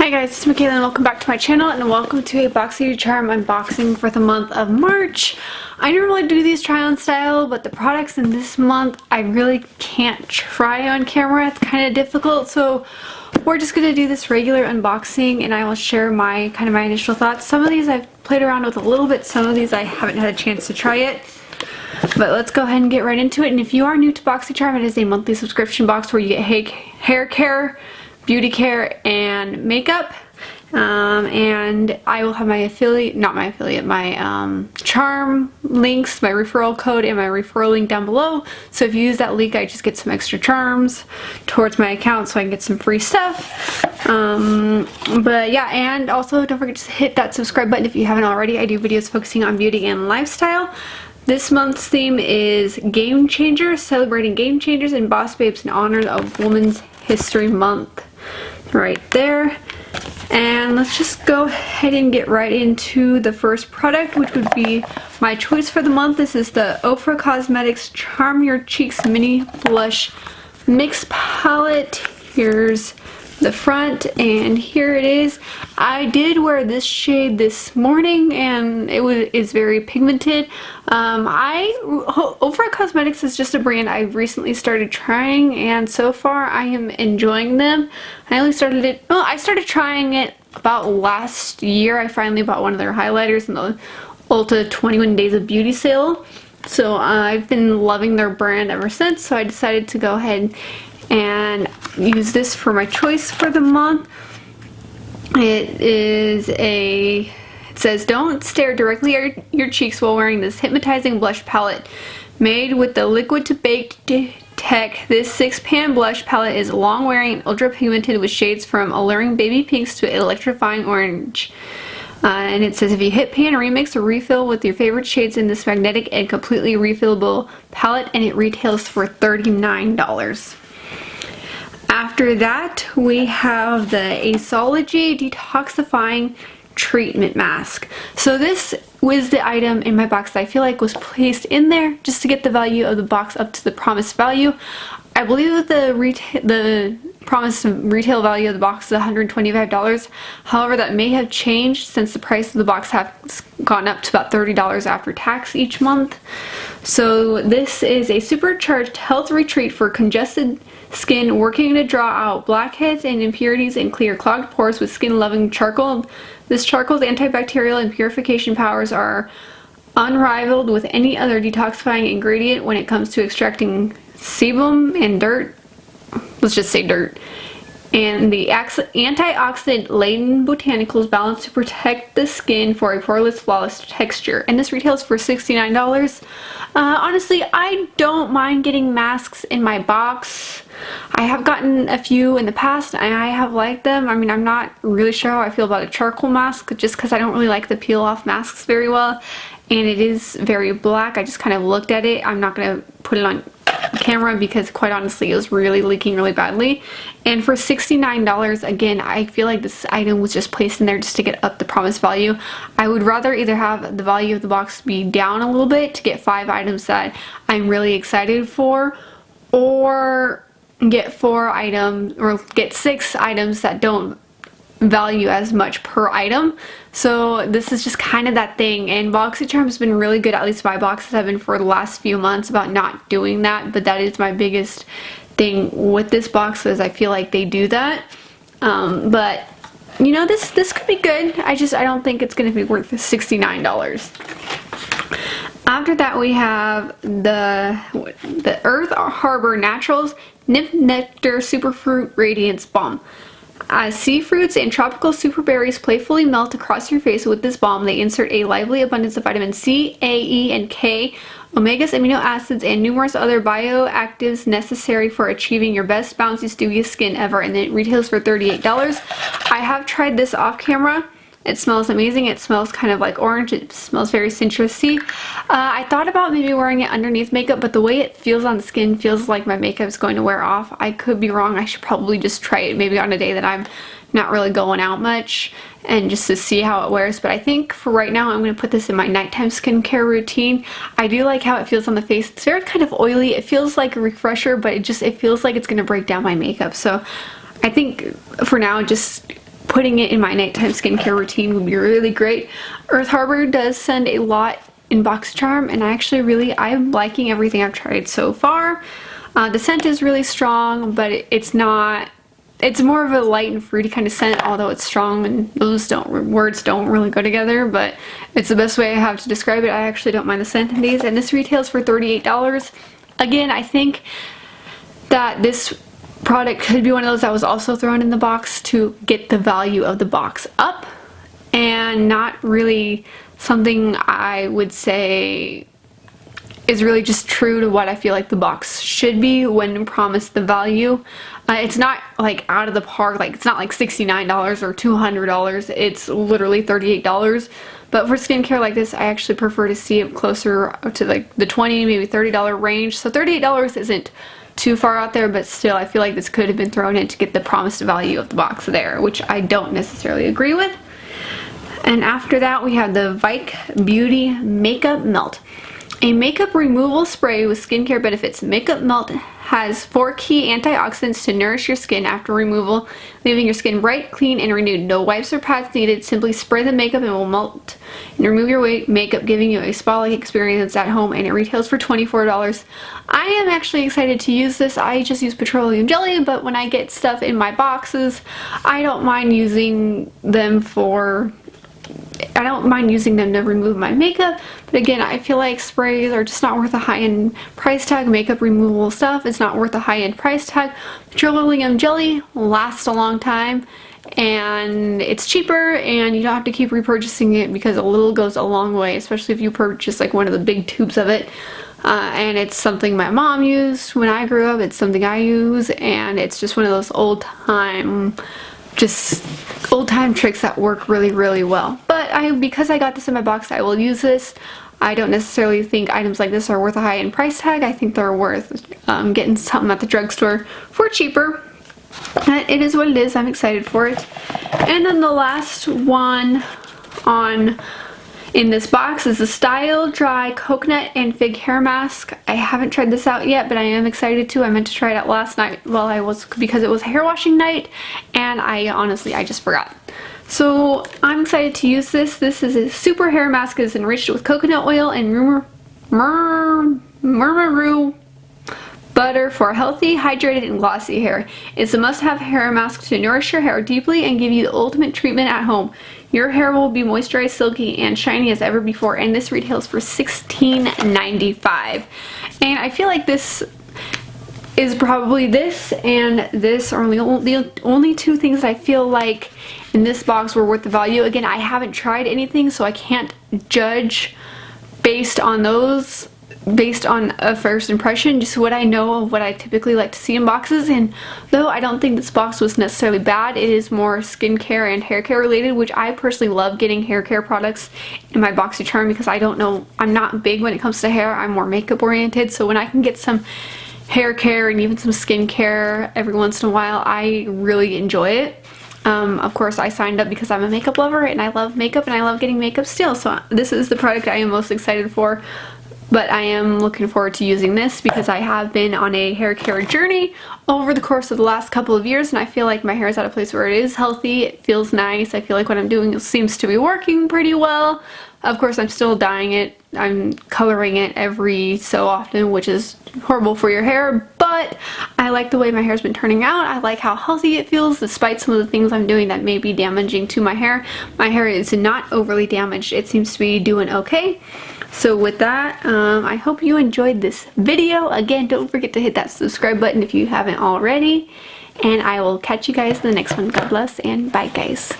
Hi guys, it's Machaela and welcome back to my channel and welcome to a Boxycharm unboxing for the month of March. I normally do these try on style, but the products in this month I really can't try on camera. It's kind of difficult, so we're just going to do this regular unboxing and I will share my initial thoughts. Some of these I've played around with a little bit, some of these I haven't had a chance to try yet. But let's go ahead and get right into it. And if you are new to Boxycharm, it is a monthly subscription box where you get hair care, beauty care, and makeup. And I will have my charm links, my referral code, and my referral link down below. So if you use that link, I just get some extra charms towards my account so I can get some free stuff. But yeah, and also don't forget to hit that subscribe button if you haven't already. I do videos focusing on beauty and lifestyle. This month's theme is Game Changers, celebrating game changers and boss babes in honor of Women's History Month. Right there. And let's just go ahead and get right into the first product, which would be my choice for the month. This is the Ofra Cosmetics Charm Your Cheeks Mini Blush Mix Palette. Here's the front and here it is. I did wear this shade this morning and is very pigmented. Ofra Cosmetics is just a brand I've recently started trying and so far I am enjoying them. I started trying it about last year. I finally bought one of their highlighters in the Ulta 21 Days of Beauty sale. So I've been loving their brand ever since, so I decided to go ahead and use this for my choice for the month. It says don't stare directly at your cheeks while wearing this hypnotizing blush palette. Made with the liquid to baked tech, this 6-pan blush palette is long wearing and ultra pigmented with shades from alluring baby pinks to electrifying orange. And it says if you hit pan, remix or refill with your favorite shades in this magnetic and completely refillable palette, and it retails for $39. After that, we have the Ailene Detoxifying Treatment Mask. So this was the item in my box that I feel like was placed in there just to get the value of the box up to the promised value. I believe that the promised retail value of the box is $125. However, that may have changed since the price of the box has gone up to about $30 after tax each month. So this is a supercharged health retreat for congested skin, working to draw out blackheads and impurities and clear clogged pores with skin-loving charcoal. This charcoal's antibacterial and purification powers are unrivaled with any other detoxifying ingredient when it comes to extracting sebum and dirt. Let's just say dirt. And the antioxidant-laden botanicals balanced to protect the skin for a poreless, flawless texture. And this retails for $69. Honestly, I don't mind getting masks in my box. I have gotten a few in the past and I have liked them. I mean, I'm not really sure how I feel about a charcoal mask just because I don't really like the peel-off masks very well. And it is very black. I just kind of looked at it. I'm not going to put it on camera because quite honestly it was really leaking really badly. And for $69, again, I feel like this item was just placed in there just to get up the promised value. I would rather either have the value of the box be down a little bit to get 5 items that I'm really excited for, or get 4 items or get 6 items that don't value as much per item. So this is just kind of that thing, and Boxycharm has been really good, at least my boxes have been for the last few months, about not doing that. But that is my biggest thing with this box, is I feel like they do that. But you know, this could be good. I don't think it's going to be worth $69. After that, we have the Earth Harbor Naturals Nymph Nectar Superfruit Radiance Balm. Sea fruits and tropical super berries playfully melt across your face with this balm. They insert a lively abundance of vitamin C, A, E, and K, omegas, amino acids, and numerous other bioactives necessary for achieving your best bouncy, studious skin ever, and it retails for $38. I have tried this off camera. It smells amazing. It smells kind of like orange. It smells very citrusy. I thought about maybe wearing it underneath makeup, but the way it feels on the skin feels like my makeup is going to wear off. I could be wrong. I should probably just try it maybe on a day that I'm not really going out much and just to see how it wears. But I think for right now I'm going to put this in my nighttime skincare routine. I do like how it feels on the face. It's very kind of oily. It feels like a refresher, but it feels like it's going to break down my makeup. So I think for now just putting it in my nighttime skincare routine would be really great. Earth Harbor does send a lot in Boxycharm, and I'm liking everything I've tried so far. The scent is really strong, but it's more of a light and fruity kind of scent, although it's strong, and those words don't really go together, but it's the best way I have to describe it. I actually don't mind the scent in these, and this retails for $38. Again, I think that this product could be one of those that was also thrown in the box to get the value of the box up, and not really something I would say is really just true to what I feel like the box should be when promised the value. It's not like out of the park, like it's not like $69 or $200, it's literally $38. But for skincare like this, I actually prefer to see it closer to like the $20, maybe $30 range. So $38 isn't too far out there, but still I feel like this could have been thrown in to get the promised value of the box there, which I don't necessarily agree with. And after that, we have the Vike Beauty Makeup Melt. A makeup removal spray with skincare benefits. Makeup Melt has 4 key antioxidants to nourish your skin after removal, leaving your skin bright, clean, and renewed. No wipes or pads needed. Simply spray the makeup and it will melt and remove your makeup, giving you a spa-like experience at home, and it retails for $24. I am actually excited to use this. I just use petroleum jelly, but when I get stuff in my boxes, I don't mind using them to remove my makeup. But again, I feel like sprays are just not worth a high-end price tag. Makeup removal stuff is not worth a high-end price tag. Petroleum jelly lasts a long time, and it's cheaper, and you don't have to keep repurchasing it because a little goes a long way, especially if you purchase like one of the big tubes of it. And it's something my mom used when I grew up. It's something I use, and it's just one of those old-time tricks that work really, really well. But because I got this in my box, I will use this. I don't necessarily think items like this are worth a high-end price tag. I think they're worth getting something at the drugstore for cheaper. It is what it is. I'm excited for it. And then the last one in this box is the Style Dry Coconut and Fig Hair Mask. I haven't tried this out yet, but I am excited to. I meant to try it out last night because it was hair washing night, and I just forgot. So I'm excited to use this. This is a super hair mask. It is enriched with coconut oil and murmuru butter for healthy, hydrated, and glossy hair. It's a must-have hair mask to nourish your hair deeply and give you the ultimate treatment at home. Your hair will be moisturized, silky, and shiny as ever before, and this retails for $16.95. And I feel like this is probably this and this are the only two things that I feel like in this box were worth the value. Again, I haven't tried anything, so I can't judge based on those, based on a first impression, just what I know of what I typically like to see in boxes. And though I don't think this box was necessarily bad, it is more skincare and hair care related, which I personally love getting hair care products in my Boxycharm because I'm not big when it comes to hair. I'm more makeup oriented, so when I can get some hair care and even some skincare every once in a while, I really enjoy it. Of course, I signed up because I'm a makeup lover and I love makeup and I love getting makeup still, so this is the product I am most excited for. But I am looking forward to using this because I have been on a hair care journey over the course of the last couple of years, and I feel like my hair is at a place where it is healthy, it feels nice, I feel like what I'm doing seems to be working pretty well. Of course, I'm still dyeing it, I'm coloring it every so often, which is horrible for your hair, but I like the way my hair's been turning out. I like how healthy it feels despite some of the things I'm doing that may be damaging to my hair. My hair is not overly damaged, it seems to be doing okay. So with that, I hope you enjoyed this video. Again, don't forget to hit that subscribe button if you haven't already. And I will catch you guys in the next one. God bless and bye, guys.